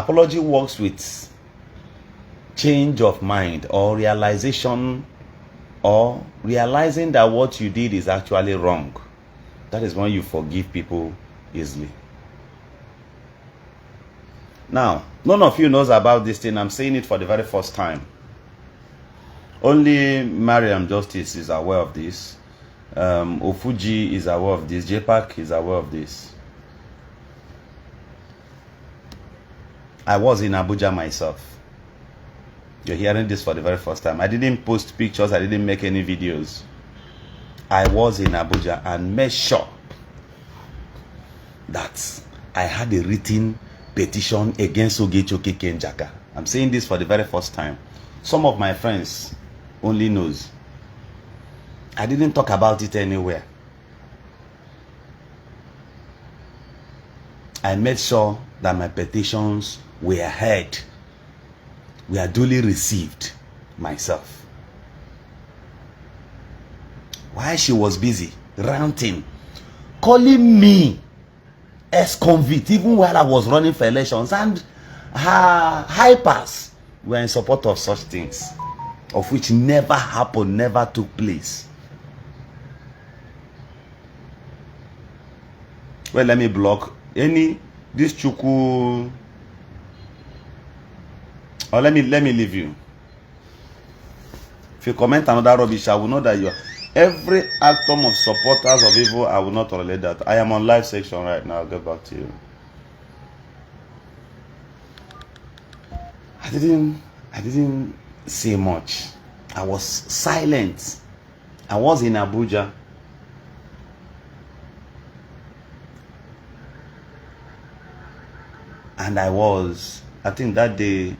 Apology works with change of mind or realization, or realizing that what you did is actually wrong. That is when you forgive people easily. Now, none of you knows about this thing. I'm saying it for the very first time. Only Mariam Justice is aware of this. Ofuji is aware of this. JPAC is aware of this. I was in Abuja myself. You're hearing this for the very first time. I didn't post pictures. I didn't make any videos. I was in Abuja and made sure that I had a written petition against Ogechi Okeke Njaka. I'm saying this for the very first time. Some of my friends only knows. I didn't talk about it anywhere. I made sure that my petitions were heard, were duly received myself. While she was busy ranting, calling me ex-convict, even while I was running for elections, and her hypers were in support of such things, of which never happened, never took place. Well, let me block this Chuku, or let me leave you. If you comment another rubbish, I will know that you are every atom of supporters of evil. I will not tolerate that. I am on live section right now. I'll get back to you. I didn't say much. I was silent. I was in Abuja. And I think that day,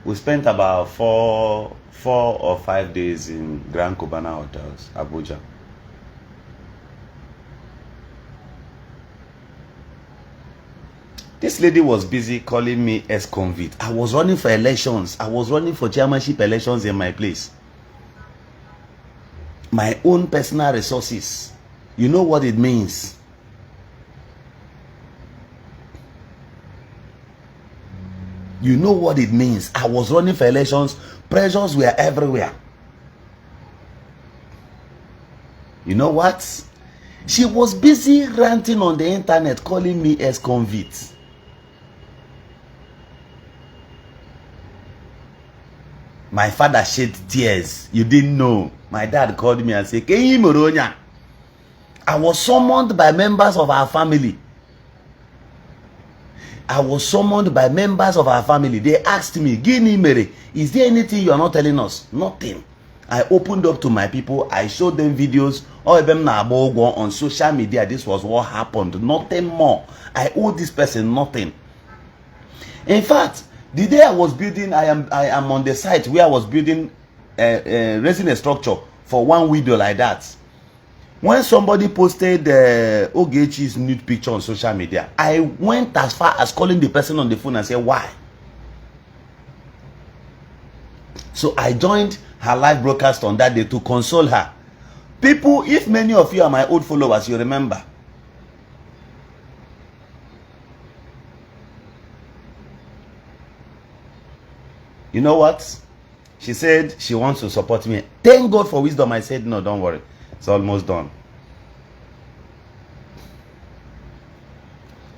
we spent about 4 or 5 days in Grand Cubana Hotels, Abuja. This lady was busy calling me ex-convict. I was running for elections. I was running for chairmanship elections in my place. My own personal resources. You know what it means. You know what it means. I was running for elections. Pressures were everywhere. You know what? She was busy ranting on the internet, calling me ex-convict. My father shed tears. You didn't know. My dad called me and said, "Kenyi Moronya." I was summoned by members of our family. I was summoned by members of our family. They asked me, "Gini Mere, is there anything you are not telling us?" Nothing. I opened up to my people. I showed them videos. All of them on social media. This was what happened. Nothing more. I owe this person nothing. In fact, the day I was building, I am on the site where I was building, raising a structure for one widow like that. When somebody posted Ogechi's nude picture on social media, I went as far as calling the person on the phone and said, "Why?" So I joined her live broadcast on that day to console her. People, if many of you are my old followers, you remember. You know what? She said she wants to support me. Thank God for wisdom. I said, "No, don't worry. It's almost done."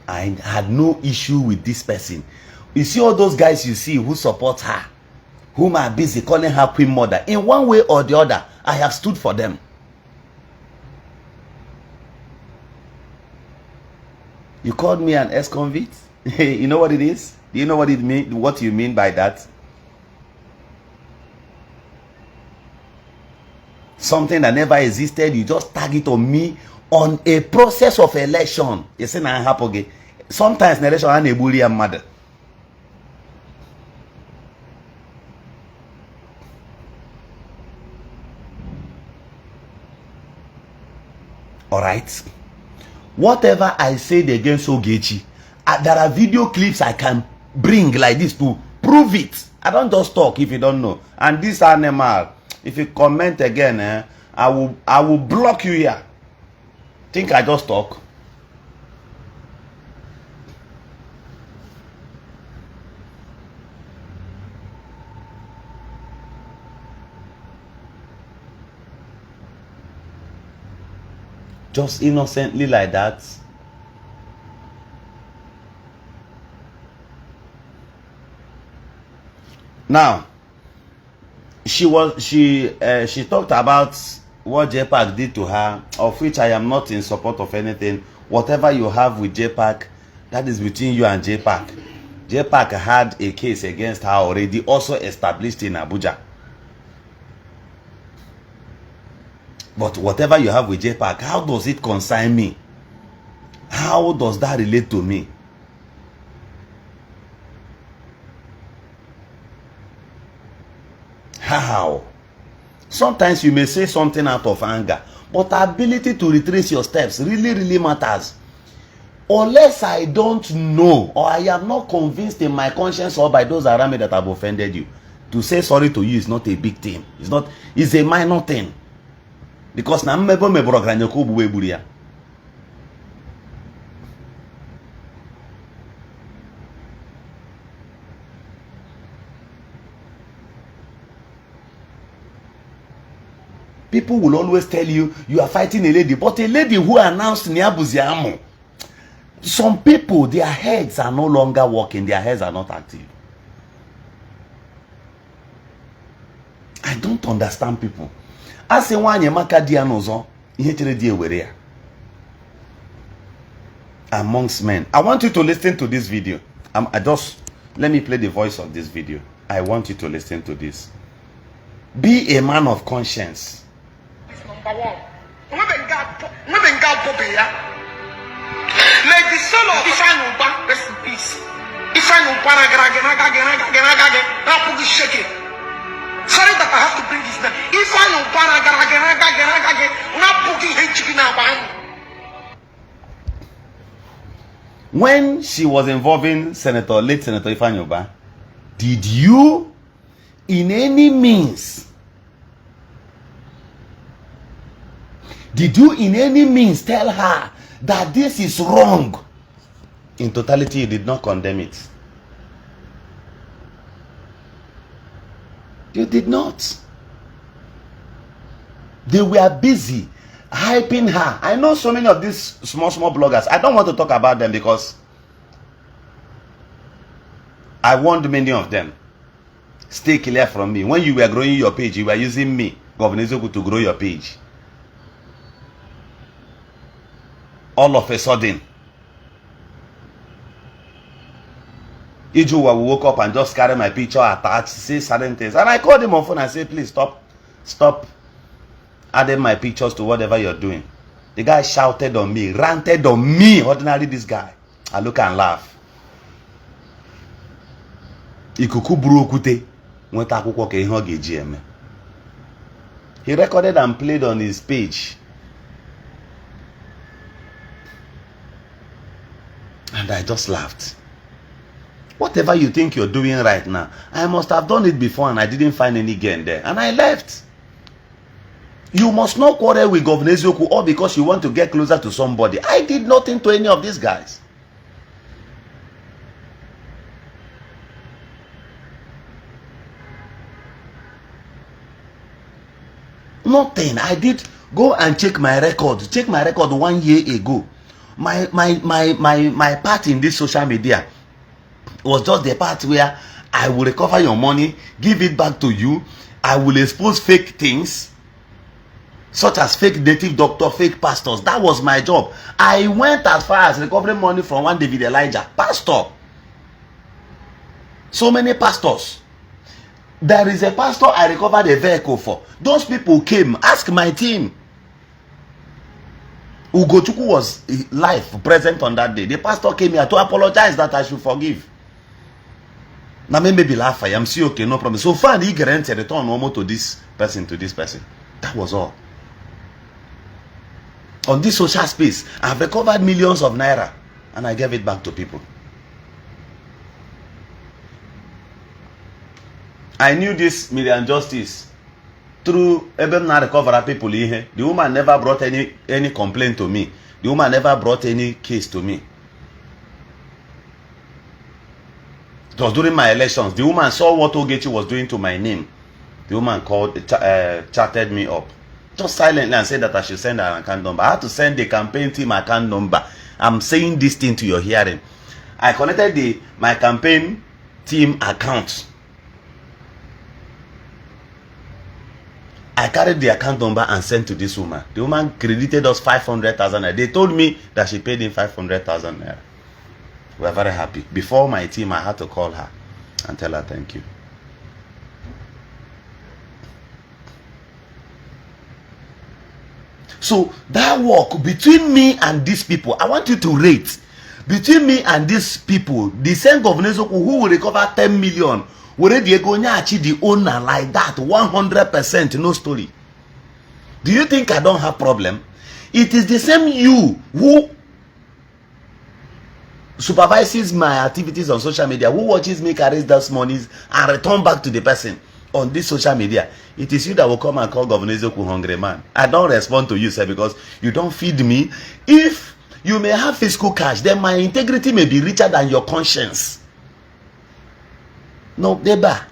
I had no issue with this person. You see all those guys you see who support her, whom are busy calling her Queen Mother. In one way or the other, I have stood for them. You called me an ex-convict? You know what it is? Do you know what it mean? What you mean by that? Something that never existed. You just tag it on me on a process of election. You see now happen again. Sometimes in election and a bully and mother. All right. Whatever I said against Ogechi, there are video clips I can bring like this to prove it. I don't just talk if you don't know. And this animal, if you comment again, I will block you here. Think I just talk? Just innocently like that. Now, she talked about what JPAC did to her, of which I am not in support of anything. Whatever you have with JPAC, that is between you and JPAC. JPAC had a case against her already, also established in Abuja. But whatever you have with JPAC, how does it concern me? How does that relate to me? How? Sometimes you may say something out of anger, but the ability to retrace your steps really matters. Unless I don't know, or I am not convinced in my conscience or by those around me that have offended you, to say sorry to you is not a big thing. It's a minor thing. Because na mmebo meboro granyoko buwe buria. People will always tell you are fighting a lady, but a lady who announced Niabuziamo. Some people, their heads are no longer working, their heads are not active. I don't understand people. I say one yemaka dianozo, ihetere die were amongst men. I want you to listen to this video. Let me play the voice of this video. I want you to listen to this. Be a man of conscience. Number one, women got Bobia. Like the son of Ifan, rest in peace. Ifan, Rapugi shaking. Sorry that I have to bring this down. Ifan, when she was involving late Senator Ifan Yoba, did you in any means tell her that this is wrong? In totality, you did not condemn it. You did not. They were busy hyping her. I know so many of these small bloggers. I don't want to talk about them because I warned many of them. Stay clear from me. When you were growing your page, you were using me, Governor Ezeoku, to grow your page. All of a sudden, Ijuwa woke up and just carry my picture attached, say certain things. And I called him on phone and said, please stop adding my pictures to whatever you're doing. The guy shouted on me, ranted on me. Ordinarily, this guy. I look and laugh. Ikuku burukute. He recorded and played on his page. And I just laughed. Whatever you think you're doing right now, I must have done it before and I didn't find any gain there. And I left. You must not quarrel with Governor Ezeoku all because you want to get closer to somebody. I did nothing to any of these guys. Nothing. I did go and check my record. Check my record 1 year ago. My part in this social media was just the part where I will recover your money, give it back to you. I will expose fake things, such as fake native doctor, fake pastors. That was my job. I went as far as recovering money from one David Elijah, pastor. So many pastors. There is a pastor I recovered a vehicle for. Those people came, ask my team. Ugochukwu was live, present on that day. The pastor came here to apologize that I should forgive. Now maybe laugh, I am see okay, no problem. So far, he guaranteed return normal to this person, That was all. On this social space, I've recovered millions of naira and I gave it back to people. I knew this Miriam Justice through Ebemna recovery people here. The woman never brought any complaint to me. The woman never brought any case to me. It was during my elections. The woman saw what Ogechi was doing to my name. The woman chatted me up. Just silently and said that I should send an account number. I had to send the campaign team account number. I'm saying this thing to your hearing. I connected my campaign team account. I carried the account number and sent to this woman. The woman credited us 500,000 naira. They told me that she paid in 500,000 naira. We are very happy. Before my team, I had to call her and tell her thank you. So that work between me and these people, I want you to rate. Between me and these people, the same governor who will recover 10 million, will achieve the owner like that, 100%, no story. Do you think I don't have problem? It is the same you who supervises my activities on social media, who watches me carry those monies and return back to the person on this social media. It is you that will come and call Governor Ezeoku hungry man. I don't respond to you, sir, because you don't feed me. If you may have fiscal cash, then my integrity may be richer than your conscience. No, Deba.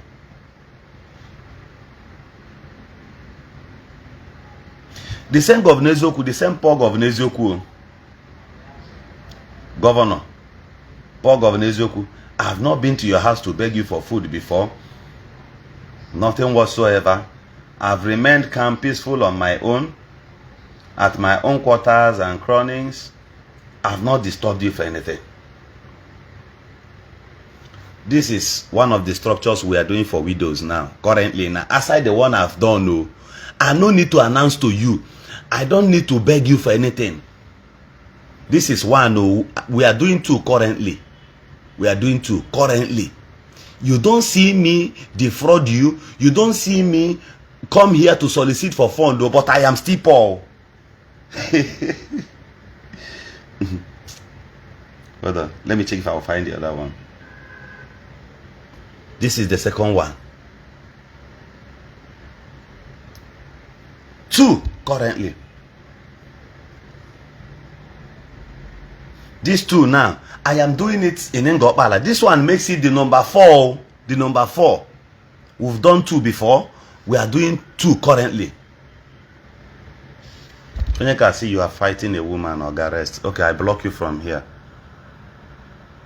The same Governor Ezeoku, the same poor Governor Ezeoku, Governor, poor Governor Ezeoku, I have not been to your house to beg you for food before. Nothing whatsoever. I've remained calm, peaceful on my own, at my own quarters and cronings. I've not disturbed you for anything. This is one of the structures we are doing for widows now, currently. Now, aside the one I've done, no, I no need to announce to you. I don't need to beg you for anything. This is one we are doing two currently. We are doing two currently. You don't see me defraud you. You don't see me come here to solicit for fund, but I am still poor. Hold on. Let me check if I will find the other one. This is the second one. Two currently. These two now. I am doing it in Ngopala. This one makes it the number 4. The number 4. We've done 2 before. We are doing 2 currently. When you can see you are fighting a woman or get arrest. Okay, I block you from here.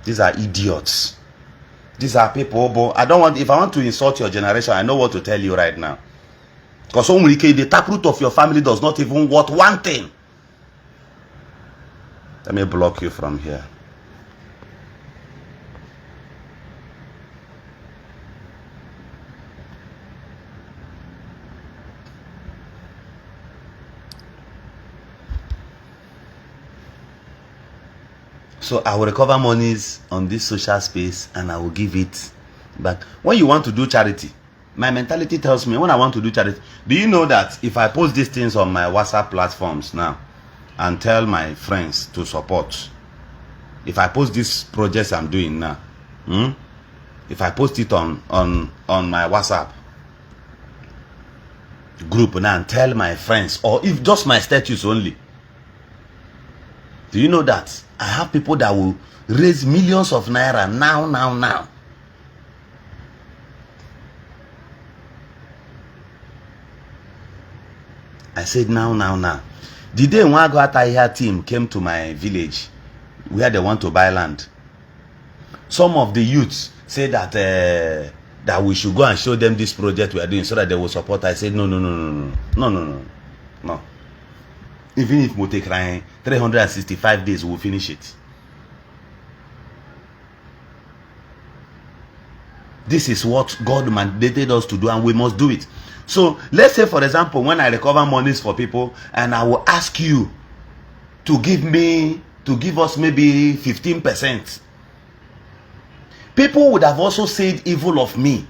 These are idiots. These are people, but I don't want, if I want to insult your generation, I know what to tell you right now. Because the taproot of your family does not even worth one thing. Let me block you from here. So I will recover monies on this social space and I will give it back. When you want to do charity, my mentality tells me when I want to do charity, do you know that if I post these things on my WhatsApp platforms now and tell my friends to support, if I post these projects I'm doing now, if I post it on my WhatsApp group now and tell my friends, or if just my status only, do you know that I have people that will raise millions of naira now? I said now. The day when Agwata team came to my village where they want to buy land, some of the youths said that that we should go and show them this project we are doing so that they will support. I said no. Even if we take 365 days, we'll finish it. This is what God mandated us to do, and we must do it. So let's say, for example, when I recover monies for people, and I will ask you to give us maybe 15%. People would have also said evil of me.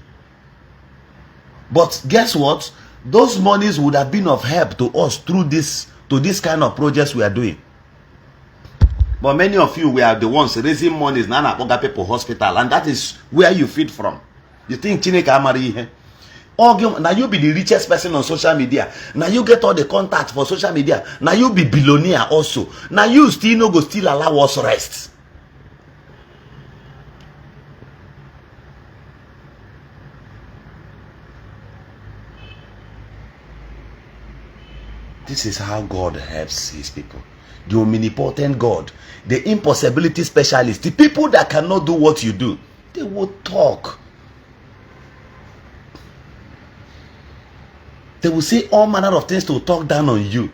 But guess what? Those monies would have been of help to us through this kind of projects we are doing. But many of you, we are the ones raising monies now at Oga People Hospital, and that is where you feed from. You think Chineke Amari? Now you be the richest person on social media. Now you get all the contacts for social media. Now you be billionaire also. Now you still no go still allow us rest. This is how God helps his people. The omnipotent God, the impossibility specialist, the people that cannot do what you do, they will talk. They will say all manner of things to talk down on you.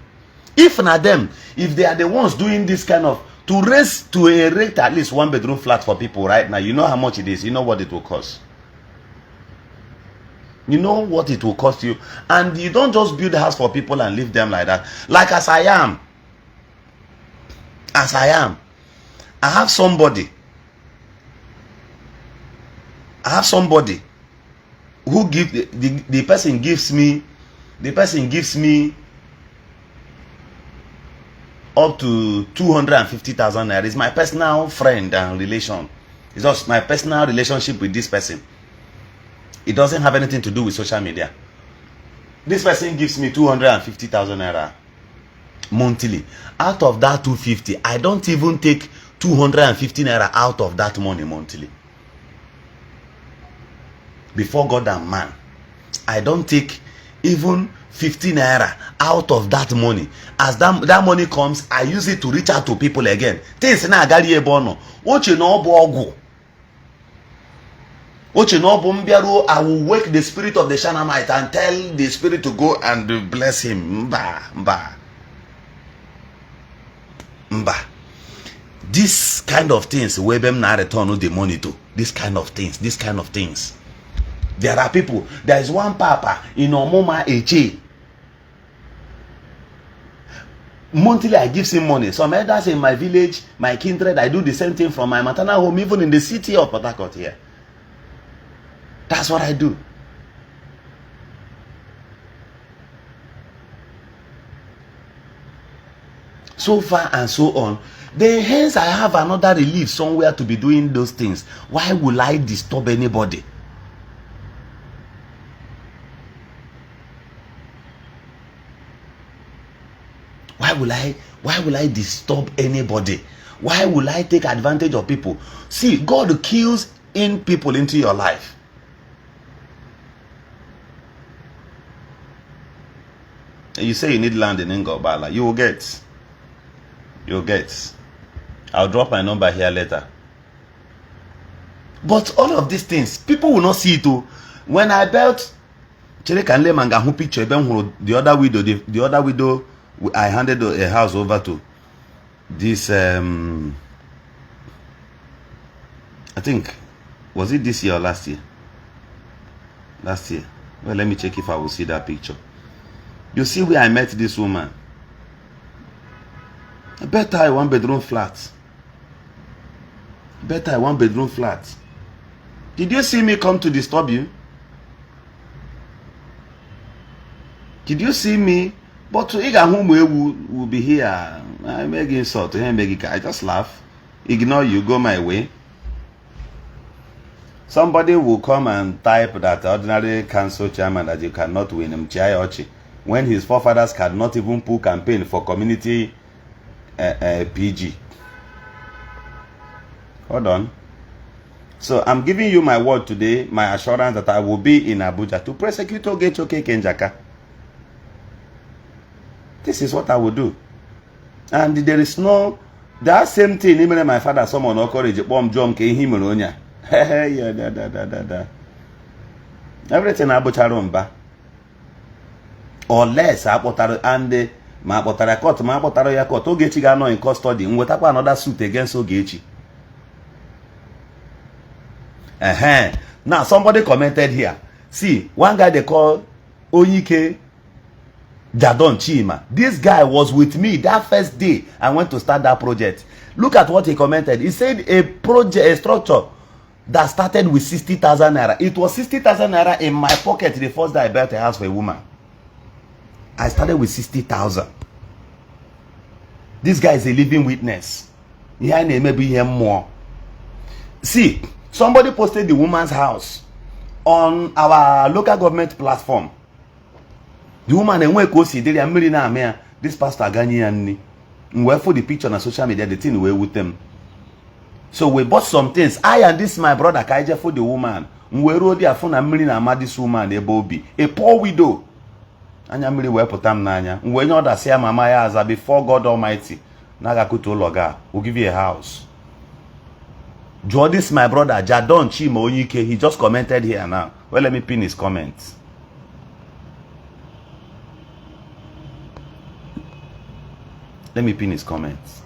If not them, if they are the ones doing this kind of, to erect at least 1-bedroom flat for people right now, you know how much it is, you know what it will cost. You know what it will cost you. And you don't just build a house for people and leave them like that. Like as I am, I have somebody who the person gives me up to 250,000 naira. It's my personal friend and relation. It's just my personal relationship with this person. It doesn't have anything to do with social media. This person gives me 250,000 naira monthly. Out of that 250, I don't even take 250 naira out of that money monthly. Before God and man, I don't take even 50 naira out of that money. As that money comes, I use it to reach out to people again. Things na agari ebono. Oche no obu ogu. I will wake the spirit of the Shanamite and tell the spirit to go and bless him. Mba. This kind of things, webem na return the money to. This kind of things. There are people. There is one papa in Omoma Eche. Monthly I give him money. Some elders in my village, my kindred, I do the same thing from my maternal home, even in the city of Port Harcourt here. That's what I do. So far and so on. Then hence I have another relief somewhere to be doing those things. Why will I disturb anybody? Why will I disturb anybody? Why will I take advantage of people? See, God kills in people into your life. You say you need land in Ngobala, you will get. You'll get. I'll drop my number here later. But all of these things, people will not see it too. When I built Chere Manga who picture the other widow, I handed a house over to this I think, was it this year or last year? Last year. Well, let me check if I will see that picture. You see where I met this woman. I bet her a 1-bedroom flat. Did you see me come to disturb you? Did you see me? But to will be here. I make insult to him. I just laugh. Ignore you. Go my way. Somebody will come and type that ordinary council chairman that you cannot win him. When his forefathers cannot even pull campaign for community PG. Hold on. So I'm giving you my word today, my assurance that I will be in Abuja to prosecute Ogechi Okeke Njaka. This is what I will do. And there is no, that same thing, even my father, someone no courage, bomb jump, him onya. Everything Abuja or less Abotaro and ma Botara ya court, Ogechi ga no in custody, wetakwa another suit against Ogechi. Now somebody commented here. See, one guy they call Oyike Jadon Chima. This guy was with me that first day I went to start that project. Look at what he commented. He said a structure that started with 60,000 naira. It was 60,000 naira in my pocket the first day I built a house for a woman. I started with 60,000. This guy is a living witness. Here maybe hear more. See, somebody posted the woman's house on our local government platform. The woman and this pastor Ghanaian. We for the picture on social media, the thing we with them. So we bought some things. I and this my brother Kaija for the woman. We rode there for this woman, a Bobby, a poor widow. anya mmiri wee pụta m n'anya mgbe onye ọdasị ya mama ya aza before God Almighty na agakutu ụlọ ga will give you a house. Jụọ this my brother Jadon Chima Onyike, he just commented here now. Well, let me pin his comments. Let me pin his comments.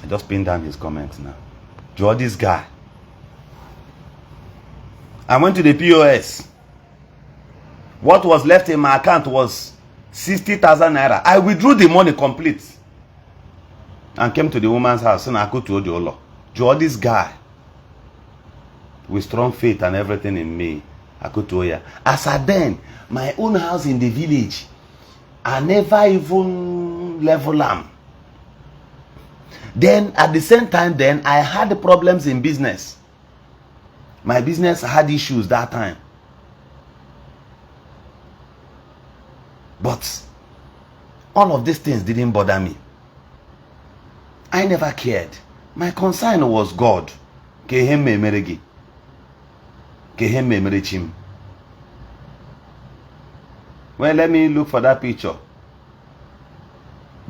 I just pinned down his comments now. Jụọ this guy. I went to the POS. What was left in my account was 60,000 naira. I withdrew the money complete and came to the woman's house. And I go to Odiolo. Jụọ this guy with strong faith and everything in me. I go to Oya. As I then, my own house in the village, I never even level am. Then at the same time, then I had problems in business. My business had issues that time. But all of these things didn't bother me. I never cared. My concern was God. Keheme meregi. Keheme merechim. Well, let me look for that picture.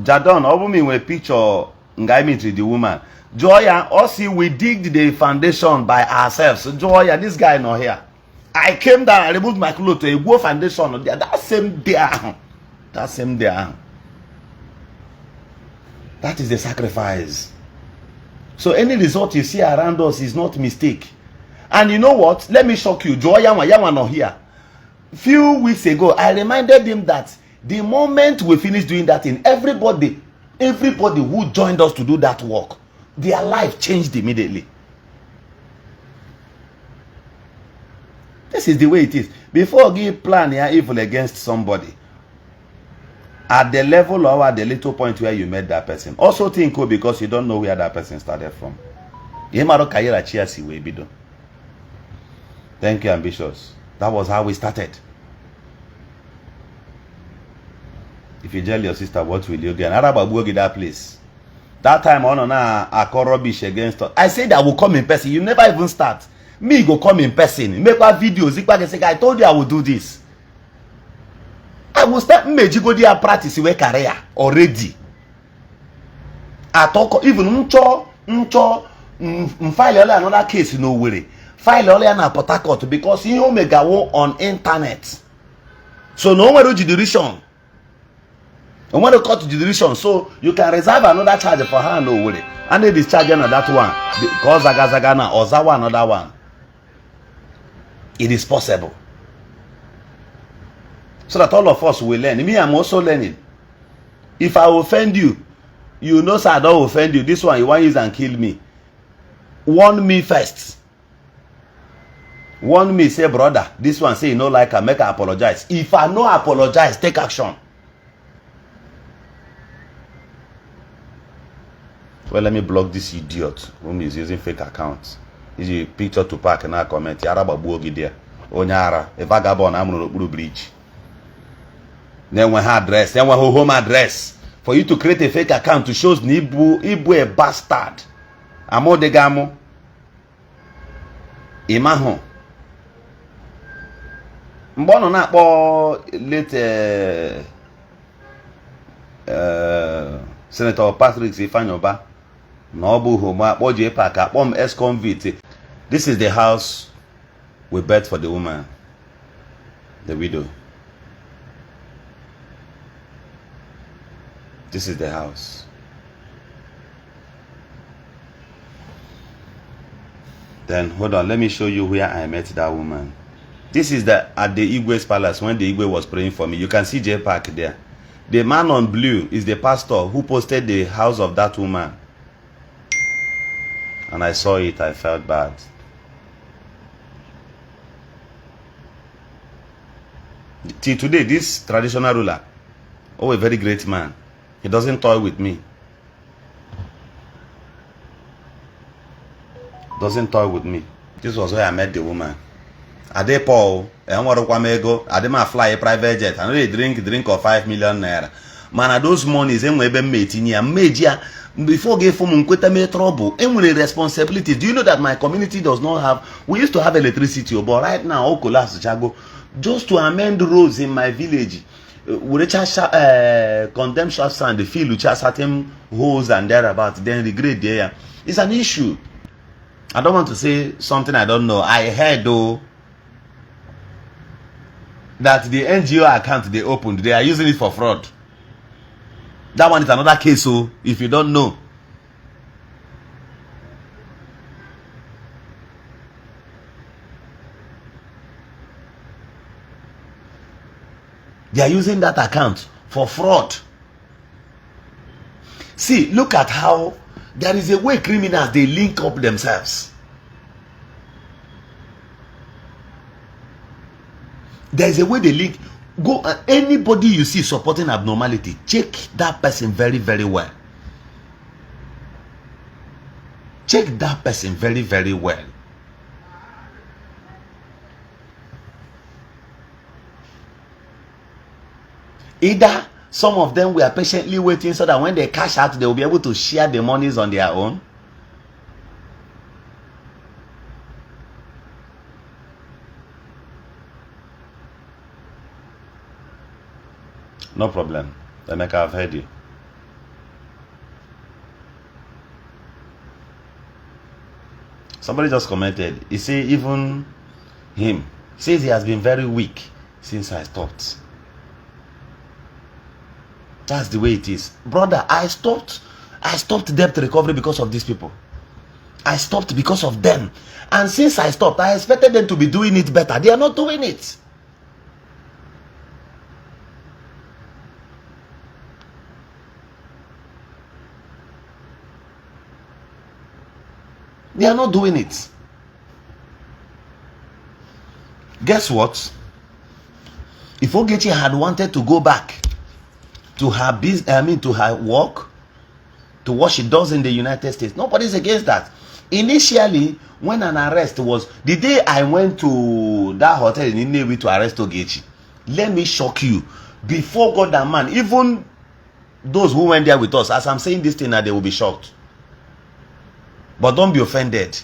Jadon, over me with a picture ngai meet the woman. Joya, also we digged the foundation by ourselves. Joya, this guy not here. I came down, I removed my clothes to a go foundation. That same day. That same day. That is the sacrifice. So any result you see around us is not mistake. And you know what? Let me shock you. Joya not here. Few weeks ago, I reminded him that the moment we finish doing that thing, everybody who joined us to do that work, their life changed immediately. This is the way it is. Before you plan your evil against somebody, at the level or at the little point where you met that person, also think because you don't know where that person started from. Thank you, ambitious. That was how we started. If you tell your sister, what will you get? That place. That time on I call rubbish against us. I said I will come in person. You never even start. Me go come in person. Make my videos. I told you I will do this. I will start go there practice with career already. I talk even file another case no worry. File only an Port Harcourt because he omega on internet. So no one jurisdiction. I want to cut to jurisdiction, so you can reserve another charge for her, no worry. And they discharge another that one. Because Zagazagana or Zawa another one. It is possible. So that all of us will learn. Me, I'm also learning. If I offend you, you know, sir, I don't offend you. This one, you want to use and kill me. Warn me first. Warn me, say, brother, this one say you no like I make I apologize. If I no apologize, take action. Well, let me block this idiot whom is using fake accounts. Is a picture to pack and I comment. Yaraba buogi there. Onyara, a vagabond, I'm on the bridge. Then when her address, then when her home address. For you to create a fake account to show Ibu a bastard. Amo de gamo. Imaho. Mbono na po late Senator Patrick Zifanyoba. Nobu Homa Oje Paka Pom ex-convict. This is the house we bet for the woman, the widow. This is the house. Then hold on, let me show you where I met that woman. This is at the Igwe's palace when the Igwe was praying for me. You can see J Park there. The man on blue is the pastor who posted the house of that woman. And I saw it, I felt bad. Till today, this traditional ruler, a very great man, he doesn't toy with me. Doesn't toy with me. This was where I met the woman. Ade Paul, I didn't fly a private jet. I know they drink of 5 million naira. Man, those monies, before give me trouble, responsibility. Do you know that my community does not have? We used to have electricity, but right now, just to amend roads in my village, we condemn short sand, the field which has certain holes and thereabouts, then regret there. It's an issue. I don't want to say something I don't know. I heard though that the NGO account they opened, they are using it for fraud. That one is another case, so if you don't know. They are using that account for fraud. See, look at how there is a way criminals, they link up themselves. There is a way they link. Go anybody you see supporting abnormality, check that person very, very well. Check that person very, very well. Either some of them were patiently waiting so that when they cash out, they will be able to share the monies on their own. No problem. Emeka, I've heard you. Somebody just commented. He said even him says he has been very weak since I stopped. That's the way it is. Brother, I stopped debt recovery because of these people. I stopped because of them. And since I stopped, I expected them to be doing it better. They are not doing it. They are not doing it. Guess what? If Ogechi had wanted to go back to her business, to her work, to what she does in the United States, nobody's against that. Initially, when an arrest was, the day I went to that hotel in Nnewi to arrest Ogechi, let me shock you, before God and man, even those who went there with us, as I'm saying this thing now, they will be shocked. But don't be offended.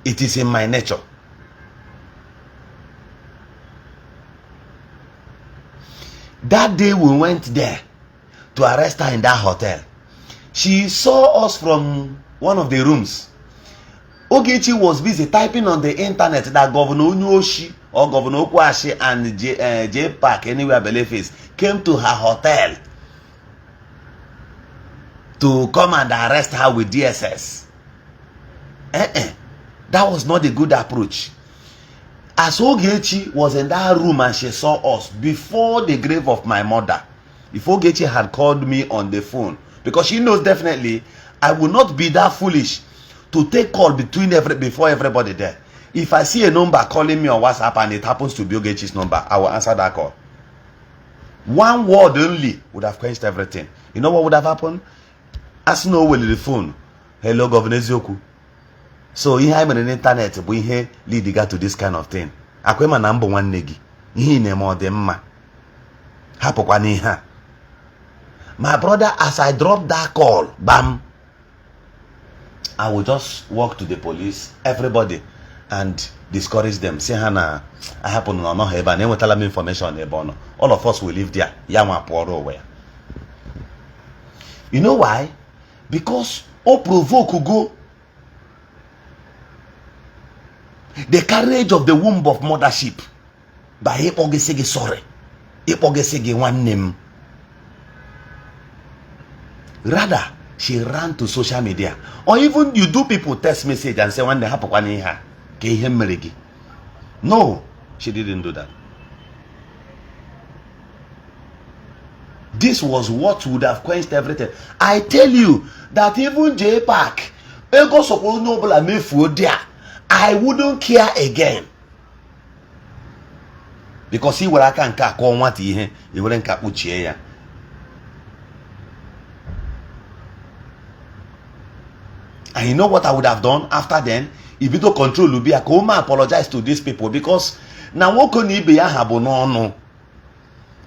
It is in my nature. That day we went there to arrest her in that hotel. She saw us from one of the rooms. Ogechi was busy typing on the internet that Governor Onyoshi or Governor Okwashi and J Park, anywhere Beleface, came to her hotel to come and arrest her with DSS. That was not a good approach. As Ogechi was in that room and she saw us before the grave of my mother, if Ogechi had called me on the phone, because she knows definitely I will not be that foolish to take call before everybody there. If I see a number calling me on WhatsApp and it happens to be Ogechi's number, I will answer that call. One word only would have quenched everything. You know what would have happened? As no will the phone. Hello, Governor Zioku. So ihe I mere n'internet bụ ihe lead to this kind of thing. Akwema na mbụ nwanne gị. Ihe na-eme ọ dị mma. Hapụkwa n'ihe a. My brother, as I dropped that call, bam, I will just walk to the police, everybody, and discourage them. Say, Hana, I happen to know her, but I tell them information about. All of us will live there. Yama poro where. You know why? Because O provoke go. The courage of the womb of mothership. By Ipogesege sorry. Ipogesege one name. Rather, she ran to social media. Or even you do people text message and say when they happen one here. No, she didn't do that. This was what would have quenched everything. I tell you that even J Park, Ego suppose noble and me for there. I wouldn't care again. Because he will can't call what he wouldn't capuchia. And you know what I would have done after then? If you don't control Lubi, I come apologize to these people because now what can you be a habonono?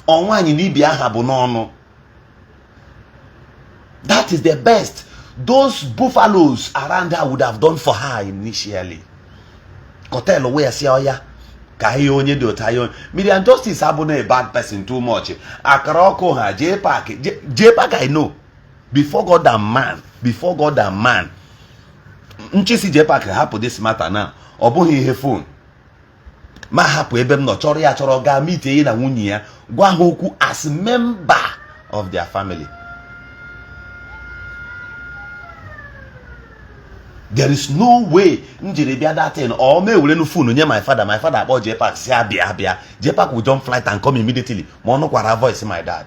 On one you need be a habonono. That is the best. Those buffaloes around her would have done for her initially. Kotelo where see oya. ka ihe onye dị ụta ihe Miriam Justice abụghị a bad person too much. Akara ọkụ ha J-Pack I know before God and man nchisi J-Pack hapụ this matter now. Ọ bụghị ihe phone ma hapụ ebe m nọ chọrọ ya chọrọ gaa meet na nwunye ya gwa ha okwu as member of their family. There is no way njiri bịa that thing or me were no phone nye my father akpọ J-Pack si abịa J-Pack will jump flight and come immediately ma ọ nụkwara voice my dad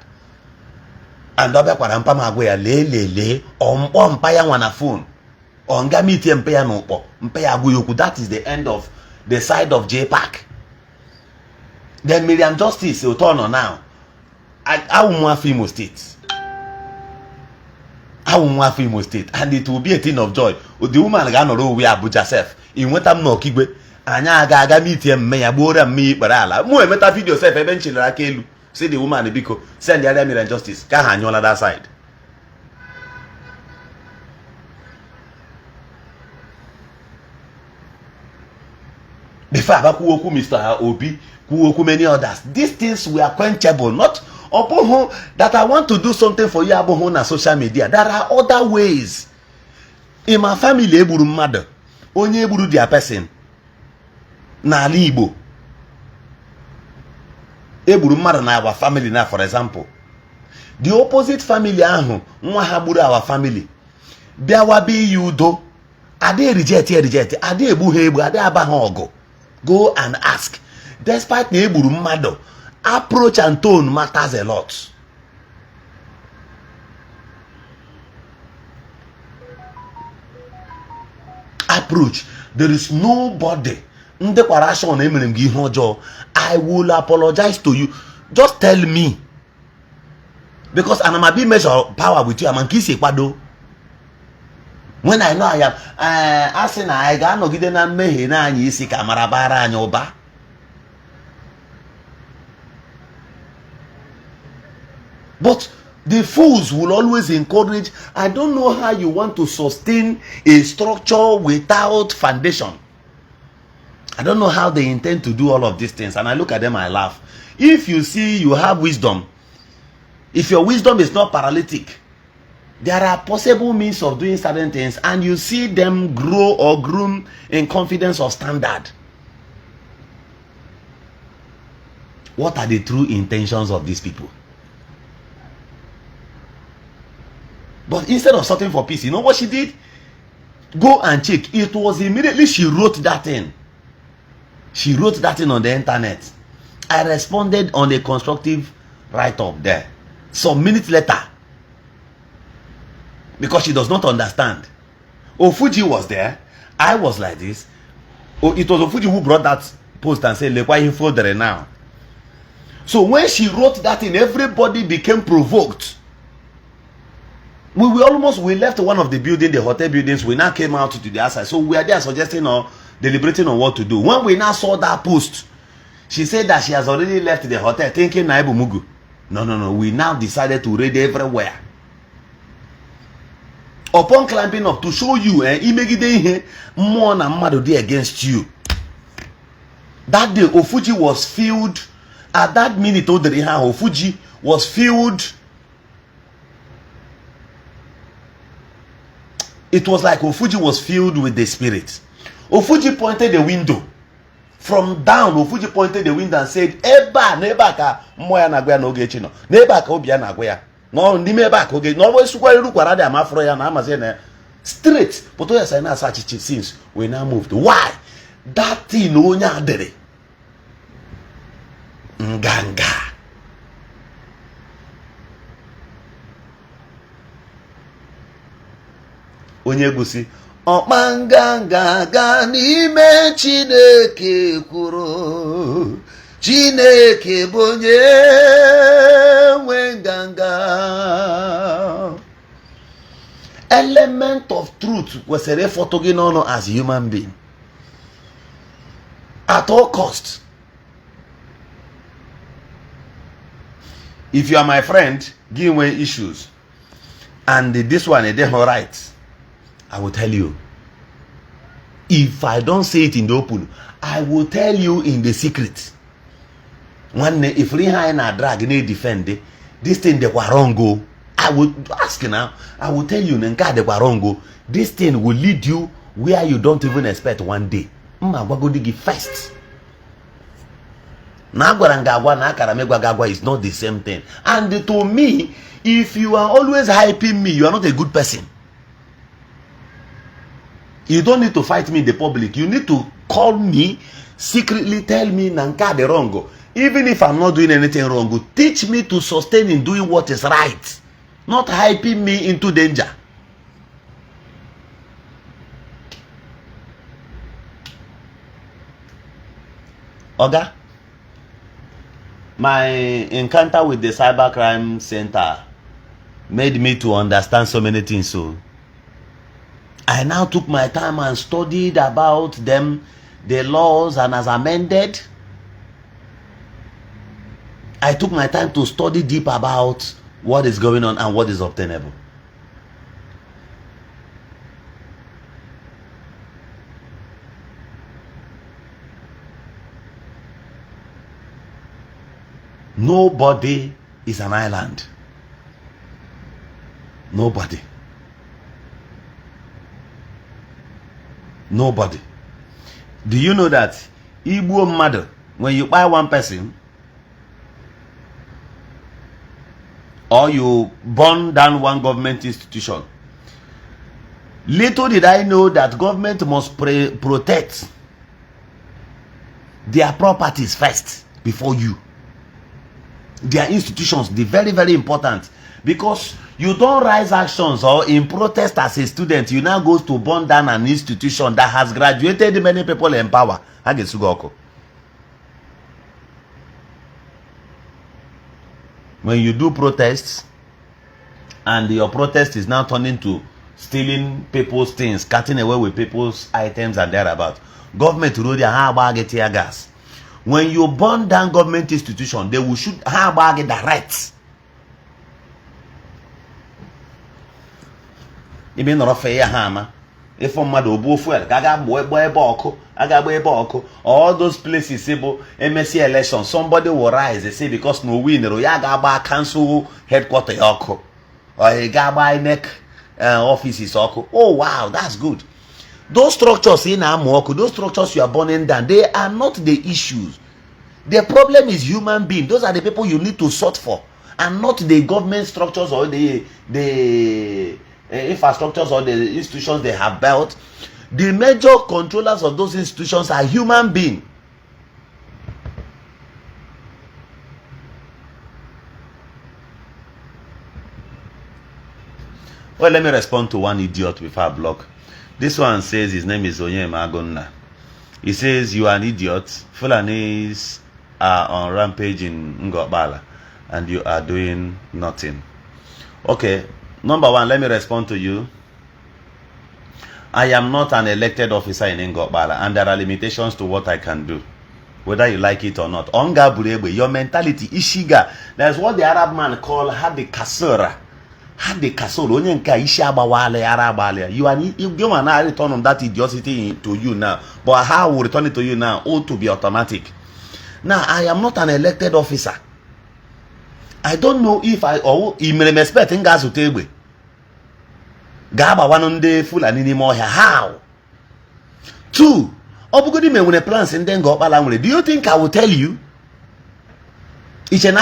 and ọ bịakwara mpa m agwa ya lee ọmkpọ mpa ya nwa na phone ọ nga meet mpa ya n'ụkpọ mpa ya agwa ya okwu. That is the end of the side of J-Pack. Then Miriam Justice ụtọ nọ now awụmụ afọ Imo State and it will be a thing of joy. The woman ga-anọrọ uwe Abuja sef inweta m n'Ọkigwe anyị aga meet mme ya gbuora mme ikpere ala mụ emeta video sef ebe nchilere aka elu si the woman biko send ya Miriam Justice ka ha anyụọla that side. Before abakwuo okwu Mr. Obi kwuo okwu many others, these things were quenchable. Not oboho that I want to do something for you aboho na social media. There are other ways. In my family egburu mmadụ onye egburu their person n'ala Igbo egburu mmadụ na our family na, for example the opposite family ahụ nwa ha gburu our family bịawa be ya udo ade reject ade egbu ha egbu ade aba ha ọgụ. Go and ask. Despite na egburu mmadụ, approach and tone matters a lot. Approach. There is nobody. Ndekwara emere m gị ihe ọjọọ. I will apologize to you. Just tell me. Because I'm a big measure power with you. I'm nke isi kwado. When I know I am, asị na anyị ga-anọgide na mmehie na anyị isi ka mara bara anyị ụba. But the fools will always encourage. I don't know how you want to sustain a structure without foundation. I don't know how they intend to do all of these things. And I look at them, I laugh. If you see you have wisdom, if your wisdom is not paralytic, there are possible means of doing certain things and you see them grow or groom in confidence or standard. What are the true intentions of these people? But instead of sorting for peace, you know what she did? Go and check. It was immediately she wrote that in. She wrote that in on the internet. I responded on a constructive write-up there. Some minutes later, because she does not understand. Ofuji was there. I was like this. Oh, it was Ofuji who brought that post and said, "Look why you fold there now." So when she wrote that in, everybody became provoked. We left one of the building, the hotel buildings. We now came out to the outside. So we are there suggesting or deliberating on what to do. When we now saw that post, she said that she has already left the hotel thinking Naibu Mugu. No. We now decided to raid everywhere. Upon climbing up to show you imegide more na mmadụ dey against you. That day Ofuji was filled at that minute. Ofuji was filled. It was like Ofuji was filled with the spirit. Ofuji pointed the window. From down, Ofuji pointed the window and said, "Neba ka moya na gwa na Ogechi no. Neba ka obia na gwa." No, ndime back okay. No, we sukwa iru kwara de amafro ya na amaze na straight. But we say na search since we now moved. Why? That thing onye adere. Nganga. Onye gusi ọkpanganga ga n'ime Chineke kwuru. Chineke bụ onye nwe nganga. Element of truth kwesịrị ịfọtụ gị n'ọnụ as a human being at all cost. If you are my friend, give me issues and this one is right, I will tell you. If I don't say it in the open, I will tell you in the secret. One if Rihanna na drag ne defend this thing they were wrong go. I would ask now. I will tell you nka they were wrong go. This thing will lead you where you don't even expect one day. Mma first. Na gwarangagwa na akaramegwagagwa is not the same thing. And to me, if you are always hyping me, you are not a good person. You don't need to fight me in the public. You need to call me, secretly tell me nanka the wrong. Even if I'm not doing anything wrong, teach me to sustain in doing what is right. Not hyping me into danger. Oga, my encounter with the cybercrime center made me to understand so many things. So I now took my time and studied about them, the laws, and as amended, I took my time to study deep about what is going on and what is obtainable. Nobody is an island. Nobody. Nobody. Do you know that Igbo mother, when you buy one person or you burn down one government institution, little did I know that government must protect their properties first before you. Their institutions, they're very, very important, because you don't rise actions or in protest as a student, you now go to burn down an institution that has graduated many people in power. When you do protests and your protest is now turning to stealing people's things, cutting away with people's items and thereabout, government will do their tear gas. When you burn down government institution, they will shoot the rights. Even not fair hammer. If a mother will fuel, all those places, MSC election, somebody will rise. They say because no win, Royagaba cancel headquarters or a Gaba neck offices. Oh wow, that's good. Those structures in Amoku, those structures you are burning down, they are not the issues. The problem is human beings. Those are the people you need to sort for, and not the government structures or the infrastructures or the institutions they have built. The major controllers of those institutions are human beings. Well, let me respond to one idiot before I block. This one says his name is Onyema Agonna. He says, you are an idiot. Fulanis are on rampage in Ngobala and you are doing nothing. Okay, number one, let me respond to you. I am not an elected officer in Ngobala, and there are limitations to what I can do, whether you like it or not. Onga Burebe, your mentality, Ishiga. That's what the Arab man called Hadi Kasura. Hadi Kasura, Onyenka Ishabawale, Arabale. You give an return on that idiocy to you now. But how will return it to you now? Oh, to be automatic. Now, I am not an elected officer. I don't know if I or expect in Gazutebe. Gaba one day full and anymore. How? Two, Obugodi me when a plans and then go up. Do you think I will tell you? It's an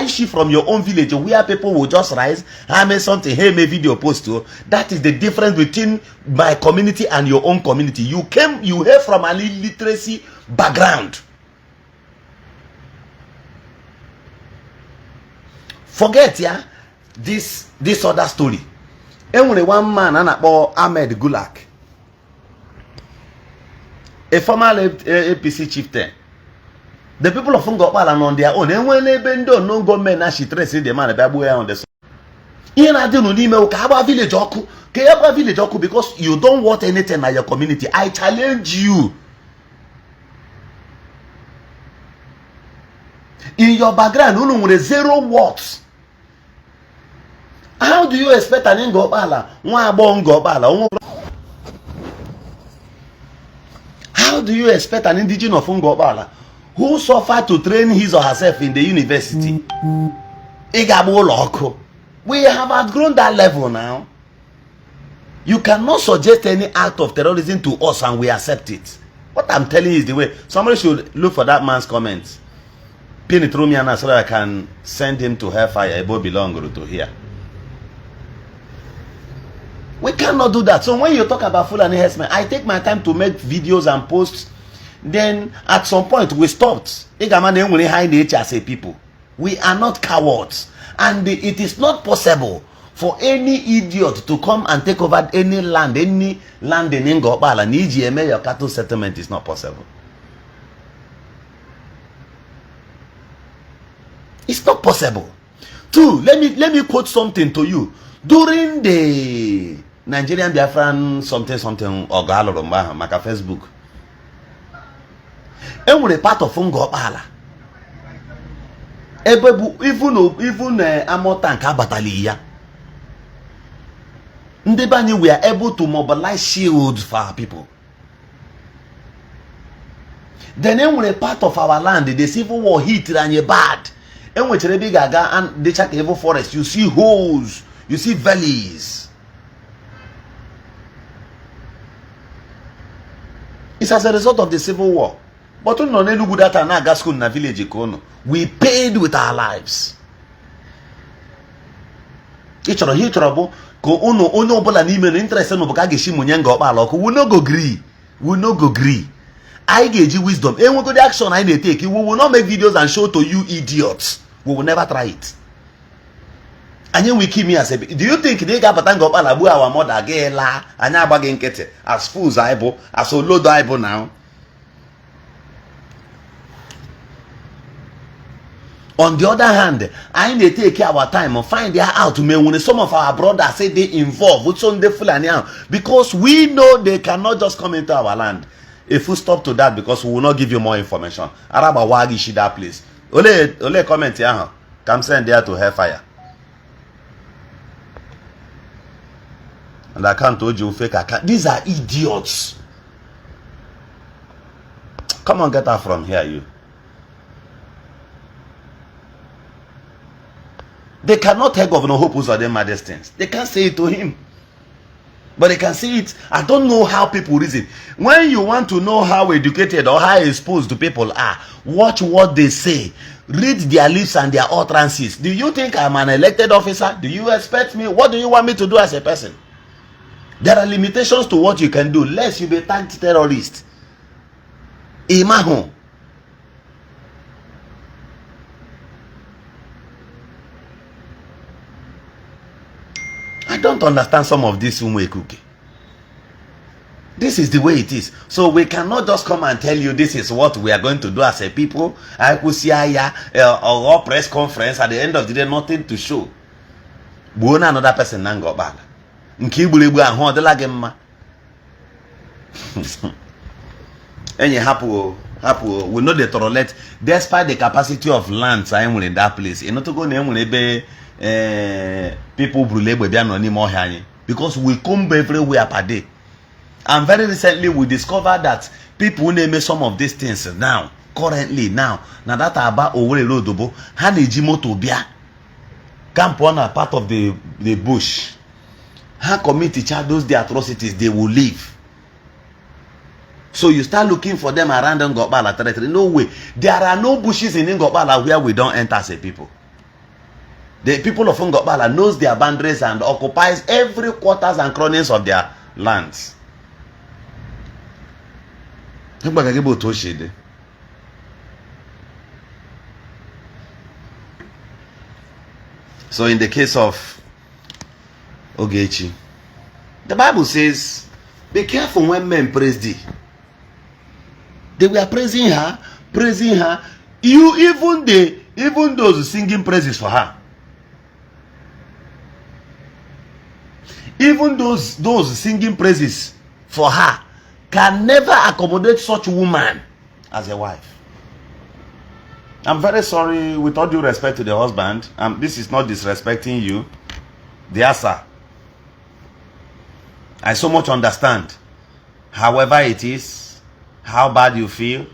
issue from your own village where people will just rise, I made something, hey, make video post to. That is the difference between my community and your own community. You hail from an illiteracy background. Forget, yeah, this other story. Only one man, Ahmed Gulak, a former APC chieftain. The people of Ngopala on their own, and when they bend down, no government as she traces the man on the in I don't know Kaba village Oku, because you don't want anything at your community. I challenge you. In your background, no with 0 watts. How do you expect an Ngopala? do you expect an indigenous of Ngobala who suffered to train his or herself in the university? We have outgrown that level now. You cannot suggest any act of terrorism to us and we accept it. What I'm telling you is the way. Somebody should look for that man's comments. Pin it through me and so that I can send him to hellfire. Ebo belong to here. We cannot do that. So when you talk about Fulani herdsmen, I take my time to make videos and posts. Then at some point we stopped. As a people, we are not cowards, and it is not possible for any idiot to come and take over any land in Ngobala. Nijeme, your cattle settlement is not possible. It's not possible. Two, let me quote something to you. During the Nigerian Biafran something or Galoromba, Maka Facebook, and with a part of Ngobala, even Amotanka Batalia, Ndebani, we are able to mobilize shields for our people. Then when a part of our land, the civil war hit and bad, and with Rebi Gaga and the Chakeva forest, you see holes, you see valleys. It's as a result of the civil war. But we paid with our lives. We no go agree. We no go agree. I gauge wisdom. And we go the action I need take. We will not make videos and show to you idiots. We will never try it. And then we keep me as a. Do you think they got Batanga Alabu our mother gela and bagin kete as fools aibo as a load aibo now? On the other hand, I need to take our time and find out to me when some of our brothers say they involved with some Fulani because we know they cannot just come into our land. If we stop to that, because we will not give you more information. Araba wagi shida place. Ole comment here. Come send there to hellfire. And I can't told you fake account. These are idiots. Come on, get her from here, you. They cannot tell Governor Hope who's of them maddest things. They can't say it to him. But they can see it. I don't know how people reason. When you want to know how educated or how exposed the people are, watch what they say. Read their lips and their utterances. Do you think I'm an elected officer? Do you expect me? What do you want me to do as a person? There are limitations to what you can do, lest you be tagged terrorist. Imaho. I don't understand some of this cookie. This is the way it is. So we cannot just come and tell you this is what we are going to do as a people. I could see or press conference at the end of the day, nothing to show. Buona another person nango bala. Nkibulibu ahon de la gemma. Any hapu we know the toilet despite the capacity of lands I am in that place. You know to go name people because we come everywhere per day. And very recently we discovered that people name some of these things currently now that are about over lodobo hanejimo to bia camp on a part of the bush. How commit each other those the atrocities they will leave. So you start looking for them around Ngobala territory. No way. There are no bushes in Ngobala where we don't enter as a people. The people of Ngobala knows their boundaries and occupies every quarters and crannies of their lands. So in the case of Ogechi, the Bible says, be careful when men praise thee. They were praising her. You even those singing praises for her. Even those singing praises for her can never accommodate such a woman as a wife. I'm very sorry, with all due respect to the husband. This is not disrespecting you. Dear sir, I so much understand. However it is, how bad you feel?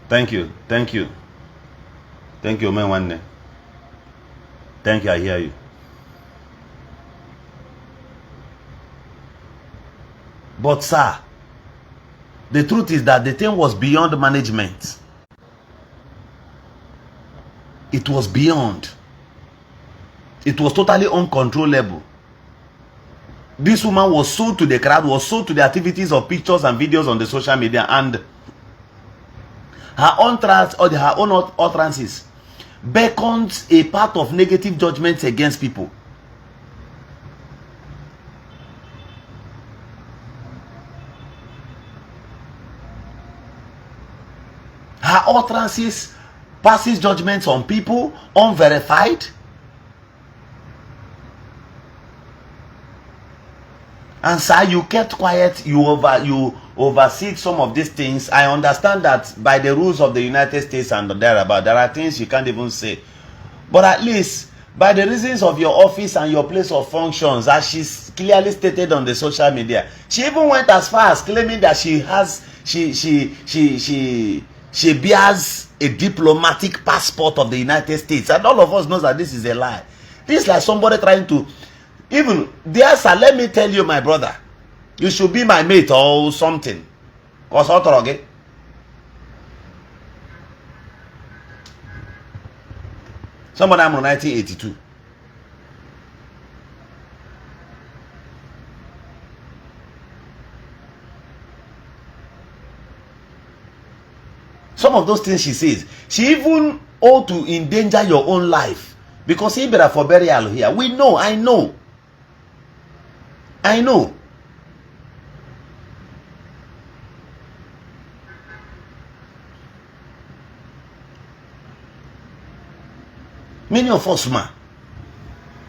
Thank you, thank you. Thank you, man. One day. Thank you, I hear you. But sir, the truth is that the thing was beyond management. It was beyond. It was totally uncontrollable. This woman was sold to the crowd, was sold to the activities of pictures and videos on the social media, and her own trans or her own utterances beckons a part of negative judgments against people. Her utterances passes judgments on people unverified. And sir, you kept quiet. You oversee some of these things. I understand that by the rules of the United States and thereabout, there are things you can't even say. But at least by the reasons of your office and your place of functions, as she's clearly stated on the social media, she even went as far as claiming that she bears a diplomatic passport of the United States, and all of us knows that this is a lie. This is like somebody trying to, even dear sir, let me tell you, my brother, you should be my mate or something. Cause okay? Somebody I'm on 1982. Some of those things she says, she even ought to endanger your own life, because he better for burial here. We know, I know. Many of us, ma.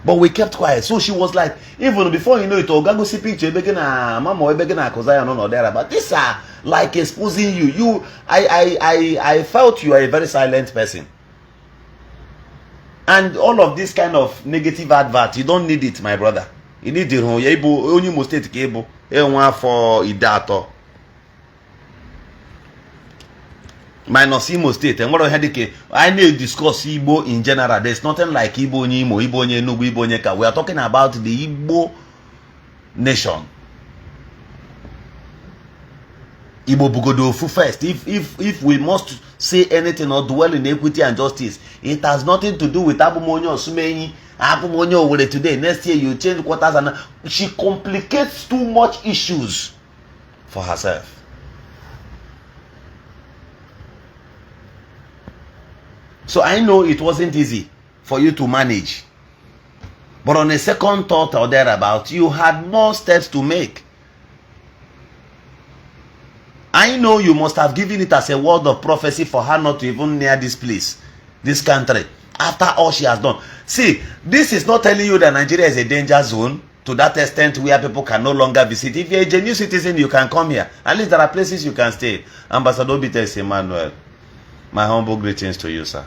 But we kept quiet. So she was like, even before you know it, Ogago see picture, mama, but these are like exposing you. I felt you are a very silent person. And all of this kind of negative advert, you don't need it, my brother. You need the only mistake cable. For idato. Minus Imo State. And what I need to discuss Igbo in general. There's nothing like Igbo Nimo, Igbo Nubu, Igbo Nyeka. We are talking about the Igbo nation. Igbo Bugodofu first. If we must say anything or dwell in equity and justice, it has nothing to do with Abumonyo Sumeyi. Abumonyo will today. Next year you change quarters, and she complicates too much issues for herself. So I know it wasn't easy for you to manage. But on a second thought or thereabout, you had more steps to make. I know you must have given it as a word of prophecy for her not to even near this place, this country, after all she has done. See, this is not telling you that Nigeria is a danger zone to that extent where people can no longer visit. If you're a genuine citizen, you can come here. At least there are places you can stay. Ambassador Bites Emmanuel, my humble greetings to you, sir.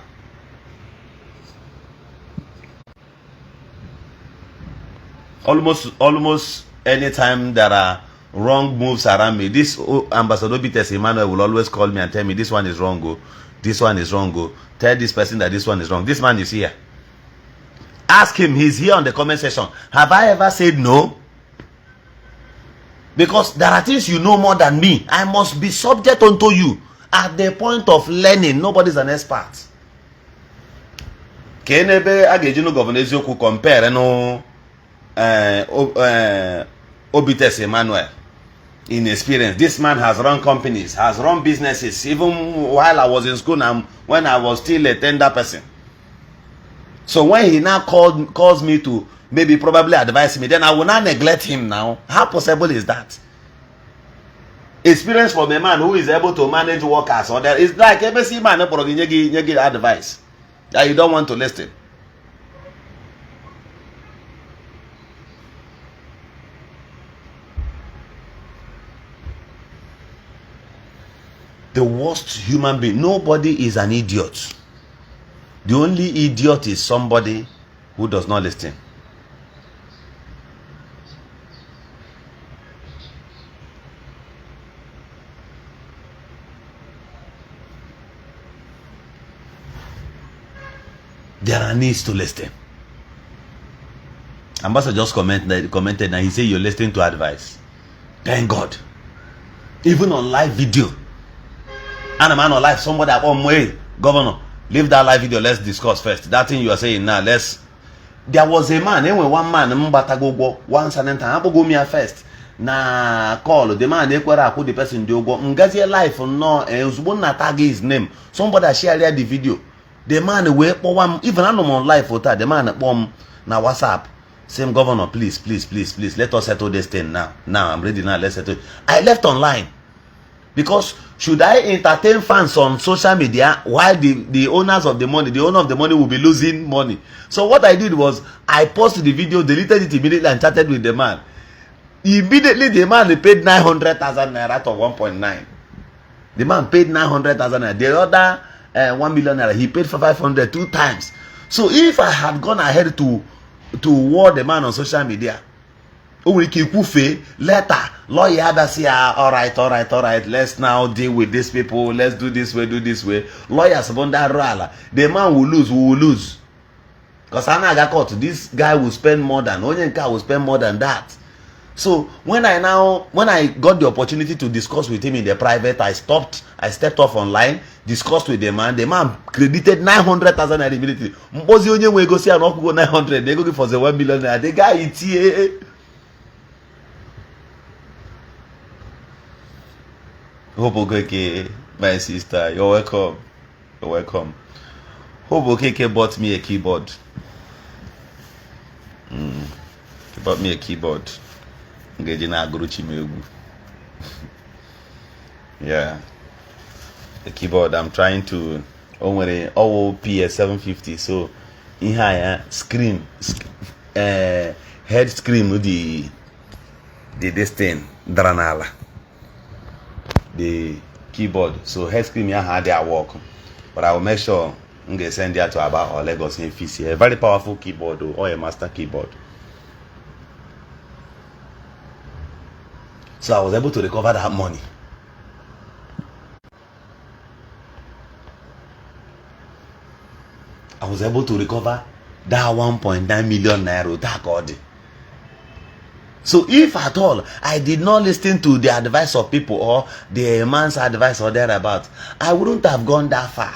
Almost anytime there are wrong moves around me, this Ambassador Bites Emmanuel will always call me and tell me this one is wrong, go. This one is wrong, go. Tell this person that this one is wrong. This man is here. Ask him, he's here on the comment section. Have I ever said no? Because there are things you know more than me. I must be subject unto you. At the point of learning, nobody's an expert. Kenebe agejino governor Ezioku compare no Obites Emmanuel in experience. This man has run companies, has run businesses, even while I was in school and when I was still a tender person. So when he now calls me to maybe probably advise me, then I will not neglect him now. How possible is that? Experience from a man who is able to manage workers, or there is like MSC man advice that you don't want to listen. The worst human being. Nobody is an idiot. The only idiot is somebody who does not listen. There are needs to listen. Ambassador just commented and he said you're listening to advice. Thank God. Even on live video. And a man on live, somebody at home, way, Governor, leave that live video, let's discuss first. That thing you are saying now, there was a man, anyway, one man, once and then time, go me first. Na call the man, put the person do go. Ngazi life no, Uzbuna tag his name. Somebody share the video. The man wait for one, even I'm on live photo. The man na WhatsApp. Same Governor, please, let us settle this thing now. Now I'm ready now. Let's settle. I left online because should I entertain fans on social media while the owners of the money, the owner of the money will be losing money? So what I did was I posted the video, deleted it immediately, and chatted with the man. Immediately, the man paid 900,000 naira out of 1.9. The man paid 900,000 naira. The other 1 million naira, he paid for 500 two times. So if I had gone ahead to war the man on social media, later lawyer say all right, let's now deal with these people, let's do this way. Lawyers the man will lose, because I got caught. This guy will spend more than Onyenka will spend more than that. So when I got the opportunity to discuss with him in the private, I stepped off online, discussed with the man. The man credited 900,000 immediately. Mpozi onye we go see an go 900, they go for the 1 million. The guy it's here. Hope Okeke, my sister, you're welcome. Hope Okeke bought me a keyboard. He bought me a keyboard. Yeah, the keyboard. I'm trying to PS 750. So in here screen head screen with the this thing dranala the keyboard. So head screen had their work, but I will make sure I'm gonna send that to about or Lagos in FCC. A very powerful keyboard or a master keyboard. So I was able to recover that money. I was able to recover that 1.9 million naira that God. So if at all I did not listen to the advice of people or the man's advice or thereabout, I wouldn't have gone that far.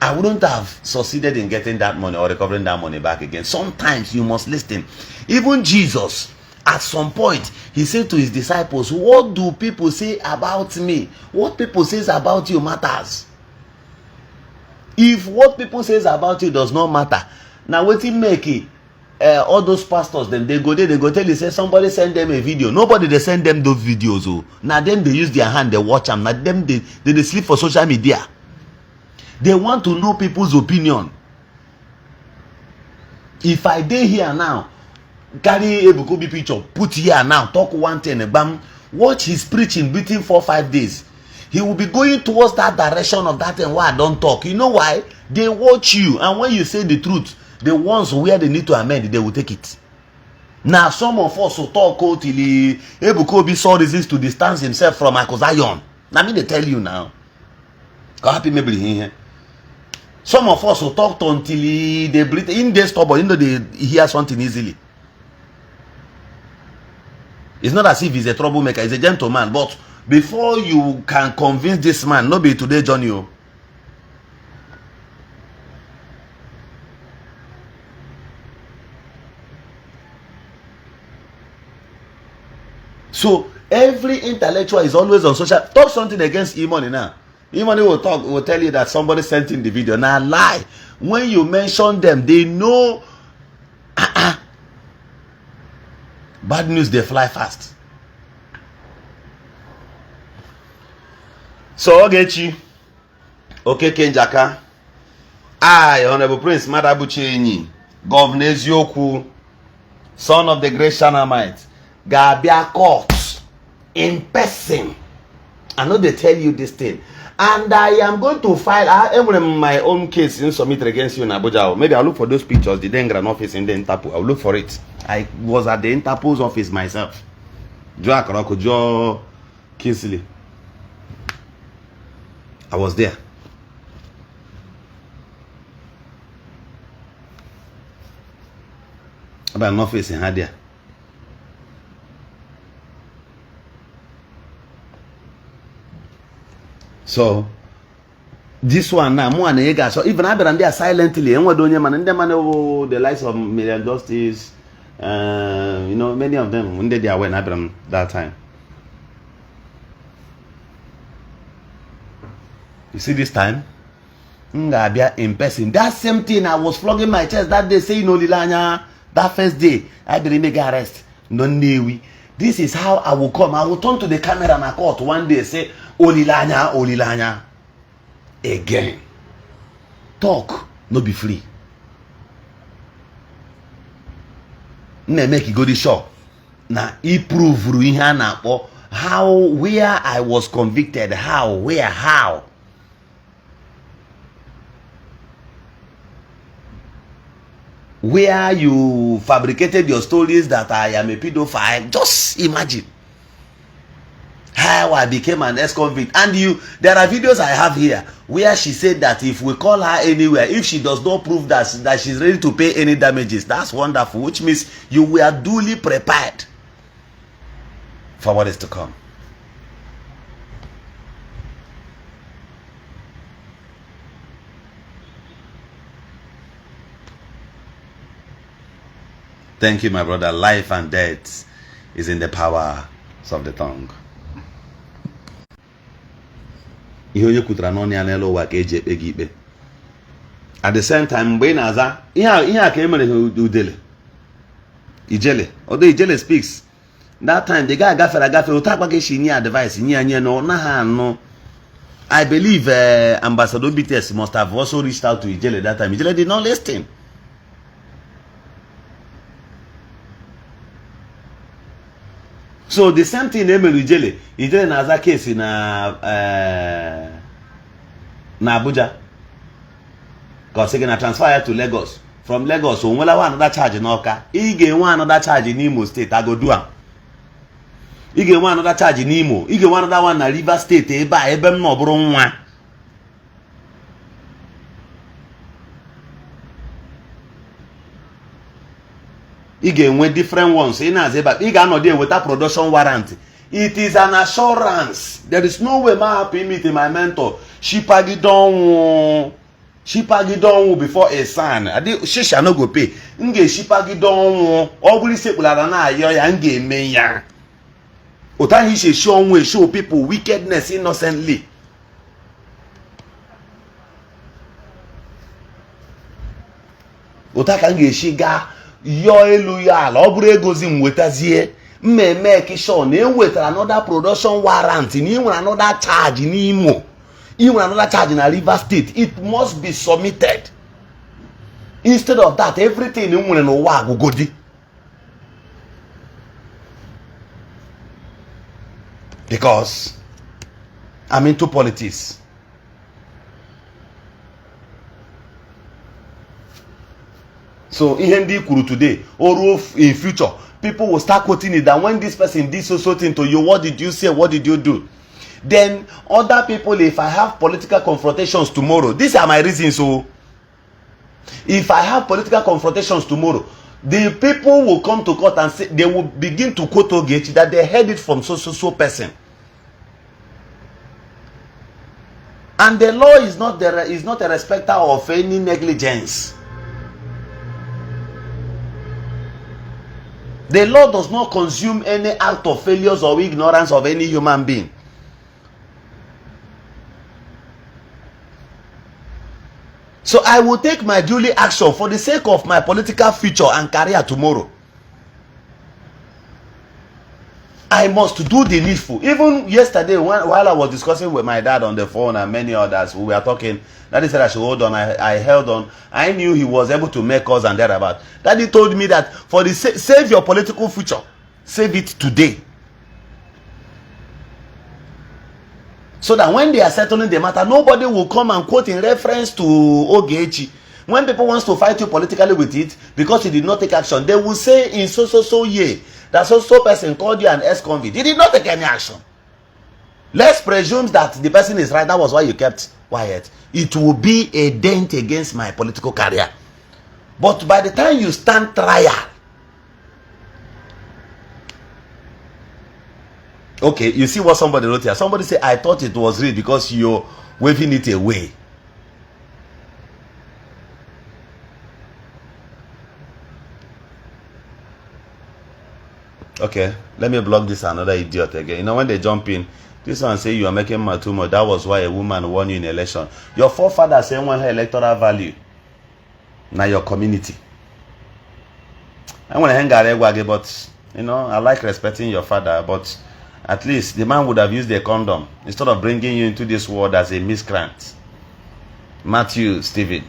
I wouldn't have succeeded in getting that money or recovering that money back again. Sometimes you must listen. Even Jesus, at some point, he said to his disciples, what do people say about me? What people say about you matters. If what people say about you does not matter, now what it make it? All those pastors, then they go tell you, say somebody send them a video. Nobody they send them those videos. Oh. Now them they use their hand, they watch them. Now them they sleep for social media. They want to know people's opinion. If I dey here now, carry a Bukobi picture, put here now, talk one thing, bam, watch his preaching between 4-5 days. He will be going towards that direction of that and why I don't talk. You know why? They watch you, and when you say the truth, the ones where they need to amend, they will take it. Now some of us will talk till Ebukobi saw reasons to distance himself from Michael Zion. Now me they tell you now. Happy maybe here. Some of us will talk until they breathe in their stubborn, they hear something easily. It's not as if he's a troublemaker, he's a gentleman, but before you can convince this man, no be today, Johnny. So every intellectual is always on social. Talk something against E-Money now. E-Money will tell you that somebody sent in the video. Now lie. When you mention them, they know. Bad news, they fly fast. So Ogechi Okeke Njaka, I, Honorable Prince Madabuchi, Governor Ezioku, son of the great Shanamite, Gabia court in person. I know they tell you this thing. And I am going to file my own case in submit against you in Abuja. Maybe I'll look for those pictures, the Dengran office in the Interpol. I'll look for it. I was at the Interpol's office myself. Joe Akaroko, Joe Kinsley. I was there. About an office in Hadia. So this one now, more than you so even I been there silently. And what do you man? And them the likes of Million Justice, you know, many of them when they were in that time. You see this time, in person. That same thing I was flogging my chest that day saying no Lilanya. That first day I didn't make arrest. No newi. This is how I will come. I will turn to the camera and I court one day say Olilanya, Olilanya. Again. Talk, no be free. Make you go to shop. Now, he prove how, where I was convicted, how, where, how. Where you fabricated your stories that I am a pedophile. Just imagine how I became an ex-convict. And there are videos I have here where she said that if we call her anywhere, if she does not prove that she's ready to pay any damages, that's wonderful, which means you were duly prepared for what is to come. Thank you, my brother. Life and death is in the power of the tongue. At the same time, when Aza, Ijele speaks. That time, the guy advice. No. I believe Ambassador BTS must have also reached out to Ijele that time. Ijele did not listen. So the same thing Ijele na aza case na Abuja. Because he gonna transfer to Lagos. From Lagos, so when I want another charge in Oka, he get one another charge in Imo State. I go do am. He get one another charge in Imo. He get one another one in River State. Ebem no bro nwa. He get different ones. He na say, but he got no deal with that production warrant. It is an assurance. There is no way ma happy meeting my mentor. She pagidon before a son. She shall not go pay. Nge she pagidon. Obuli se pulara na ayo ya nge meya. Ota he show people wickedness innocently. Ota ka nge shiga yo elu ya ala oburu egozi mwetazie. Make sure na enwetara another production warrant na enwere another charge n'Imo, enwere another charge na River State. It must be submitted. Instead of that, everything enwere n'ụwa agụgodi. Because I'm into politics. So ihe ndị kwuru today or in future, people will start quoting it that when this person did so thing to you, what did you say, what did you do? Then other people, if I have political confrontations tomorrow, these are my reasons. So if I have political confrontations tomorrow, the people will come to court and say, they will begin to quote Ogechi that they heard it from so person. And the law is not a respecter of any negligence. The law does not consume any act of failures or ignorance of any human being. So I will take my duly action for the sake of my political future and career tomorrow. I must do the needful. Even yesterday, while I was discussing with my dad on the phone and many others, we were talking. Daddy said I should hold on. I held on. I knew he was able to make us and thereabout. Daddy told me that for the save your political future, save it today. So that when they are settling the matter, nobody will come and quote in reference to Ogechi. When people wants to fight you politically with it, because you did not take action, they will say in so year, that so person called you an ex-convict. He did not take any action. Let's presume that the person is right. That was why you kept quiet. It will be a dent against my political career. But by the time you stand trial, okay, you see what somebody wrote here. Somebody said, I thought it was real because you're waving it away. Okay, let me block this another idiot again. You know, when they jump in, this one say you are making my too much. That was why a woman won you in election. Your forefathers say one her electoral value. Now your community. I want to hang out, but you know, I like respecting your father, but at least the man would have used a condom instead of bringing you into this world as a miscreant. Matthew Stephen.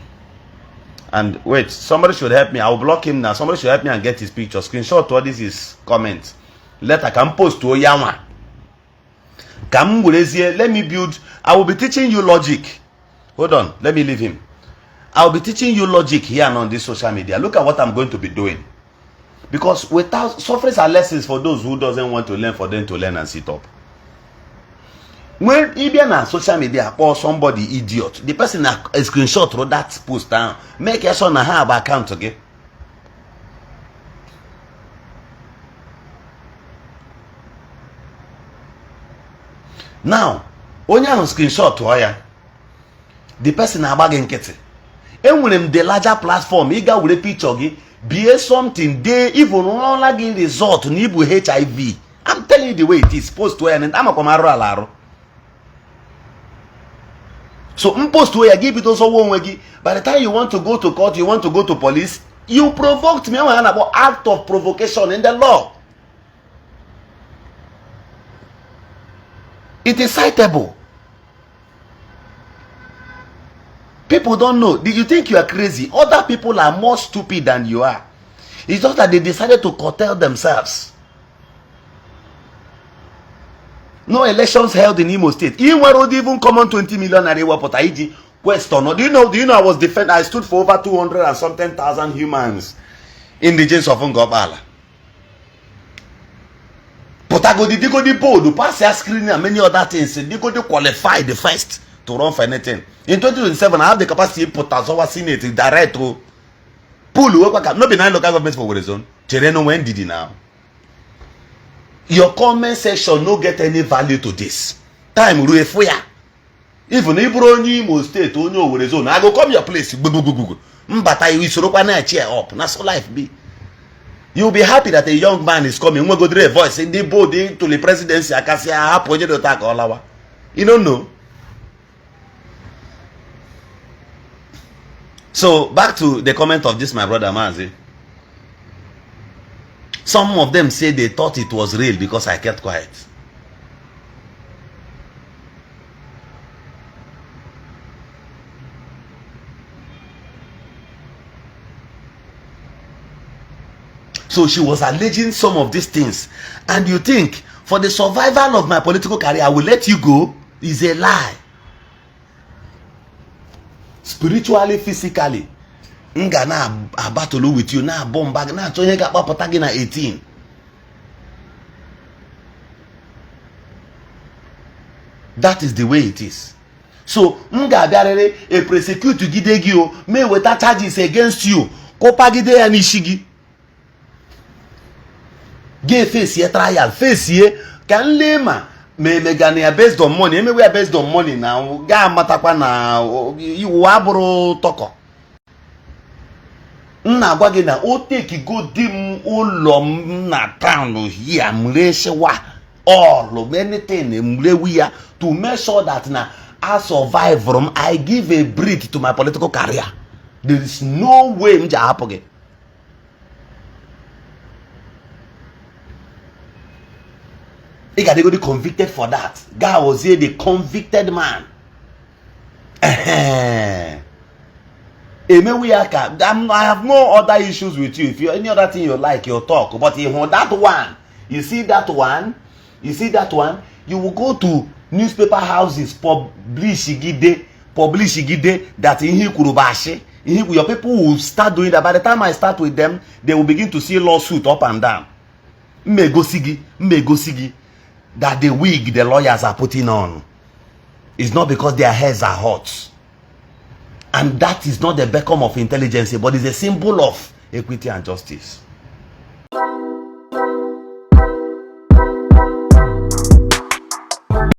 And wait, somebody should help me. I will block him now. Somebody should help me and get his picture. Screenshot all this is comment. Later can post to Oyama. Let me build. I will be teaching you logic. Hold on, let me leave him. I will be teaching you logic here and on this social media. Look at what I'm going to be doing. Because without sufferings are lessons for those who doesn't want to learn, for them to learn and sit up. When even on social media or somebody idiot, the person a screenshot through that post down, make a son have account again. Now, when you screenshot to her, the person a bagging kitty. And when him the larger platform, he got with a picture, be something they even all like result to Nibu HIV. I'm telling you the way it is supposed to end, and I'm a comaro. So post where I give it also one way. By the time you want to go to court, you want to go to police, you provoked me about act of provocation in the law. It is citable. People don't know. Do you think you are crazy? Other people are more stupid than you are. It's just that they decided to curtail themselves. No elections held in Imo State. Even would even come on 20 million naira question. Do you know I was defending? I stood for over 200 and something thousand humans in the jails of Ngobala. But I go the board, pass your screen and many other things. They go to qualify the first to run for anything. In 2027, I have the capacity to put Tazowa Senate direct to pull no be 9 local governments for Horizon. Chereno when did it now? Your comment section no get any value to this. Time ruefuya. Even if you only Imo State only Horizon, I go come your place. But I will surround na cheer up. That's all life be. You'll be happy that a young man is coming. We go to a voice in the body to the presidency. I can say I have project attack all our. You don't know. So back to the comment of this my brother Mazi. Some of them say they thought it was real because I kept quiet. So she was alleging some of these things. And you think, for the survival of my political career, I will let you go? Is a lie. Spiritually, physically. Nga na a battle with you, na bomb bag, na chonye ga papatagi na 18. That is the way it is. So, nga biarere a prosecute gidegi o, may weta charges against you. Kopa gide ya nishigi. Gay face ye trial, face ye can lema me megania based on money. We are based on money now. Ga matakwa na you wabro toko. Nna gwa gị na o take go dim ụlọ m na town here mreshewa all anything mrewi ya to make sure that na I survive from I give a breath to my political career. There is no way m ja hapụ gị. He got to be convicted for that. Guy was here the convicted man. I have no other issues with you. If you any other thing you like, you'll talk. But if that one, you see that one, you will go to newspaper houses publish that in Hikurubashi. Your people will start doing that. By the time I start with them, they will begin to see lawsuit up and down. Mmegosigi, that the wig the lawyers are putting on is not because their heads are hot. And that is not the beacon of intelligence, but is a symbol of equity and justice.